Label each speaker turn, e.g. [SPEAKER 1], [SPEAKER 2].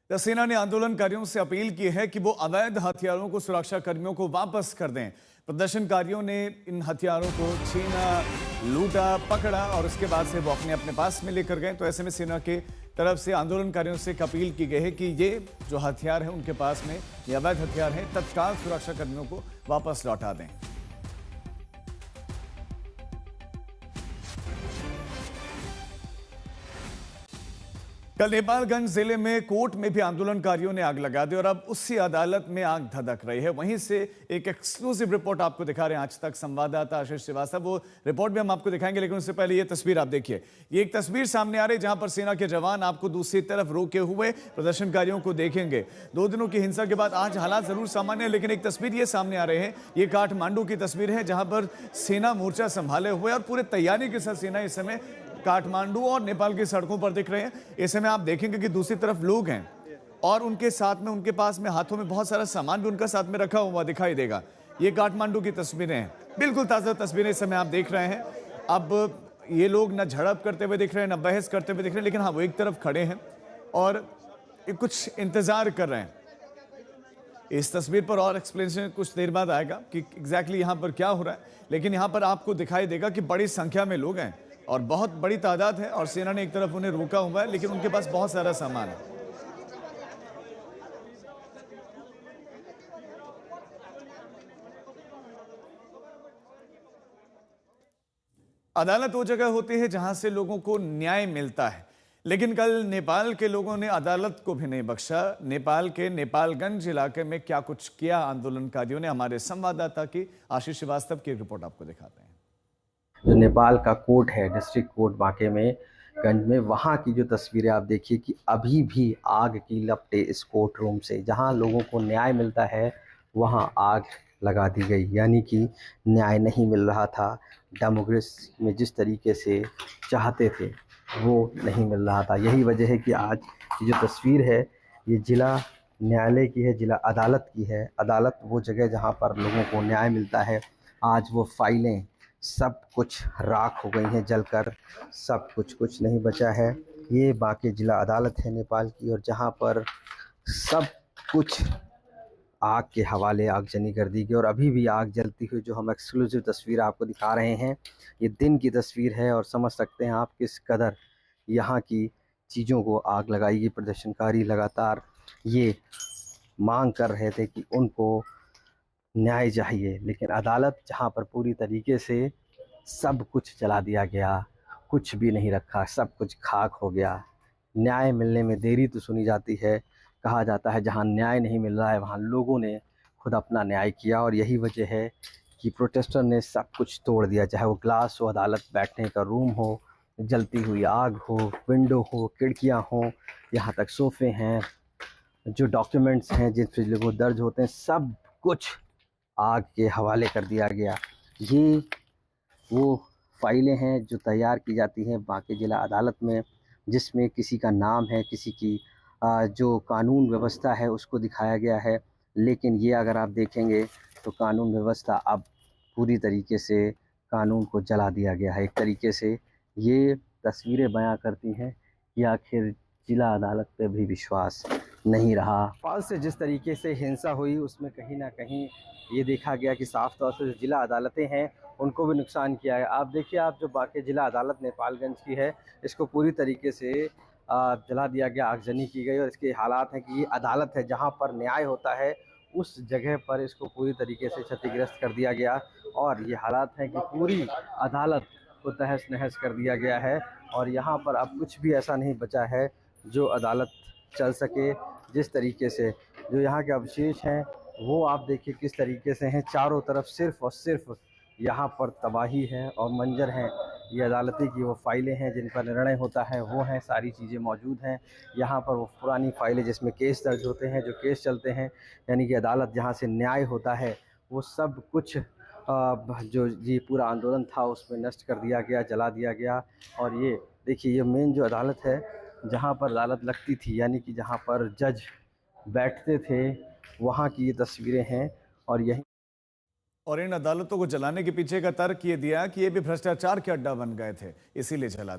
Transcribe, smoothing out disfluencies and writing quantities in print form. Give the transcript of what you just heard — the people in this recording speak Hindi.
[SPEAKER 1] सेना ने आंदोलनकारियों से अपील की है कि वो अवैध हथियारों को सुरक्षा कर्मियों को वापस कर दें। प्रदर्शनकारियों ने इन हथियारों को छीना, लूटा, पकड़ा और उसके बाद से वो अपने अपने पास में लेकर गए। तो ऐसे में सेना के तरफ से आंदोलनकारियों से एक अपील की गई है कि ये जो हथियार है उनके पास में, ये अवैध हथियार हैं, तत्काल सुरक्षा कर्मियों को वापस लौटा दें। कल नेपालगंज जिले में कोर्ट में भी आंदोलनकारियों ने आग लगा दी और अब उसी अदालत में आग धधक रही है। वहीं से एक एक्सक्लूसिव रिपोर्ट आपको दिखा रहे हैं आज तक संवाददाता आशीष श्रीवास्तव। वो रिपोर्ट भी हम आपको दिखाएंगे, लेकिन उससे पहले ये तस्वीर आप देखिए। ये एक तस्वीर सामने आ रही है जहां पर सेना के जवान आपको दूसरी तरफ रोके हुए प्रदर्शनकारियों को देखेंगे। 2 दिनों की हिंसा के बाद आज हालात जरूर सामान्य है, लेकिन एक तस्वीर ये सामने आ रहे हैं। ये काठमांडू की तस्वीर है जहां पर सेना मोर्चा संभाले हुए और पूरे तैयारी के साथ सेना इस समय काठमांडू और नेपाल की सड़कों पर दिख रहे हैं। इस समय आप देखेंगे कि दूसरी तरफ लोग हैं और उनके साथ में, उनके पास में हाथों में बहुत सारा सामान भी उनका साथ में रखा हुआ दिखाई देगा। ये काठमांडू की तस्वीरें हैं, बिल्कुल ताज़ा तस्वीरें इस समय आप देख रहे हैं। अब ये लोग न झड़प करते हुए दिख रहे हैं, न बहस करते हुए दिख रहे हैं, लेकिन हाँ, वो एक तरफ खड़े हैं और कुछ इंतजार कर रहे हैं। इस तस्वीर पर और एक्सप्लेनेशन कुछ देर बाद आएगा कि एग्जैक्टली यहाँ पर क्या हो रहा है, लेकिन यहाँ पर आपको दिखाई देगा कि बड़ी संख्या में लोग हैं और बहुत बड़ी तादाद है और सेना ने एक तरफ उन्हें रोका हुआ है, लेकिन उनके पास बहुत सारा सामान है। अदालत वो जगह होती है जहां से लोगों को न्याय मिलता है, लेकिन कल नेपाल के लोगों ने अदालत को भी नहीं बख्शा। नेपाल के नेपालगंज इलाके में क्या कुछ किया आंदोलनकारियों ने, हमारे संवाददाता की आशीष श्रीवास्तव की रिपोर्ट आपको दिखाते हैं।
[SPEAKER 2] जो नेपाल का कोर्ट है, डिस्ट्रिक्ट कोर्ट बांके में गंज में, वहाँ की जो तस्वीरें आप देखिए कि अभी भी आग की लपटें इस कोर्ट रूम से, जहाँ लोगों को न्याय मिलता है वहाँ आग लगा दी गई। यानी कि न्याय नहीं मिल रहा था, डेमोक्रेसी में जिस तरीके से चाहते थे वो नहीं मिल रहा था। यही वजह है कि आज की जो तस्वीर है ये जिला न्यायालय की है, जिला अदालत की है। अदालत वो जगह जहाँ पर लोगों को न्याय मिलता है। आज वो फाइलें सब कुछ राख हो गई हैं जलकर, सब कुछ नहीं बचा है। ये बांके जिला अदालत है नेपाल की, और जहाँ पर सब कुछ आग के हवाले आगजनी कर दी गई और अभी भी आग जलती हुई जो हम एक्सक्लूसिव तस्वीर आपको दिखा रहे हैं, ये दिन की तस्वीर है और समझ सकते हैं आप किस कदर यहाँ की चीज़ों को आग लगाई गई। प्रदर्शनकारी लगातार ये मांग कर रहे थे कि उनको न्याय चाहिए, लेकिन अदालत जहां पर पूरी तरीके से सब कुछ जला दिया गया, कुछ भी नहीं रखा, सब कुछ खाक हो गया। न्याय मिलने में देरी तो सुनी जाती है, कहा जाता है जहां न्याय नहीं मिल रहा है वहां लोगों ने खुद अपना न्याय किया, और यही वजह है कि प्रोटेस्टर ने सब कुछ तोड़ दिया। चाहे वो ग्लास हो, अदालत बैठने का रूम हो, जलती हुई आग हो, विंडो हो, खिड़कियाँ हों, यहाँ तक सोफ़े हैं, जो डॉक्यूमेंट्स हैं जिन पे लोगों दर्ज होते हैं, सब कुछ आग के हवाले कर दिया गया। ये वो फाइलें हैं जो तैयार की जाती हैं बांके जिला अदालत में, जिसमें किसी का नाम है, किसी की जो कानून व्यवस्था है उसको दिखाया गया है। लेकिन ये अगर आप देखेंगे तो कानून व्यवस्था अब पूरी तरीके से कानून को जला दिया गया है। एक तरीके से ये तस्वीरें बयां करती हैं कि आखिर जिला अदालत पे भी विश्वास नहीं रहा। नेपाल से जिस तरीके से हिंसा हुई उसमें कहीं ना कहीं ये देखा गया कि साफ तौर से जो जिला अदालतें हैं उनको भी नुकसान किया है। आप देखिए, आप जो बांके जिला अदालत नेपालगंज की है, इसको पूरी तरीके से जला दिया गया, आगजनी की गई, और इसके हालात हैं कि ये अदालत है जहां पर न्याय होता है, उस जगह पर इसको पूरी तरीके से क्षतिग्रस्त कर दिया गया। और ये हालात हैं कि पूरी अदालत को तहस नहस कर दिया गया है और यहाँ पर अब कुछ भी ऐसा नहीं बचा है जो अदालत चल सके। जिस तरीके से जो यहाँ के अवशेष हैं वो आप देखिए किस तरीके से हैं, चारों तरफ सिर्फ़ और सिर्फ यहाँ पर तबाही है और मंजर हैं। ये अदालती की वो फाइलें हैं जिन पर निर्णय होता है, वो हैं, सारी चीज़ें मौजूद हैं यहाँ पर। वो पुरानी फाइलें जिसमें केस दर्ज होते हैं, जो केस चलते हैं, यानी कि अदालत जहाँ से न्याय होता है, वो सब कुछ जो ये पूरा आंदोलन था उसमें नष्ट कर दिया गया, जला दिया गया। और ये देखिए, ये मेन जो अदालत है जहाँ पर अदालत लगती थी, यानी कि जहाँ पर जज बैठते थे, वहाँ की ये तस्वीरें हैं।
[SPEAKER 1] और इन अदालतों को जलाने के पीछे का तर्क ये दिया कि ये भी भ्रष्टाचार के अड्डा बन गए थे, इसीलिए जला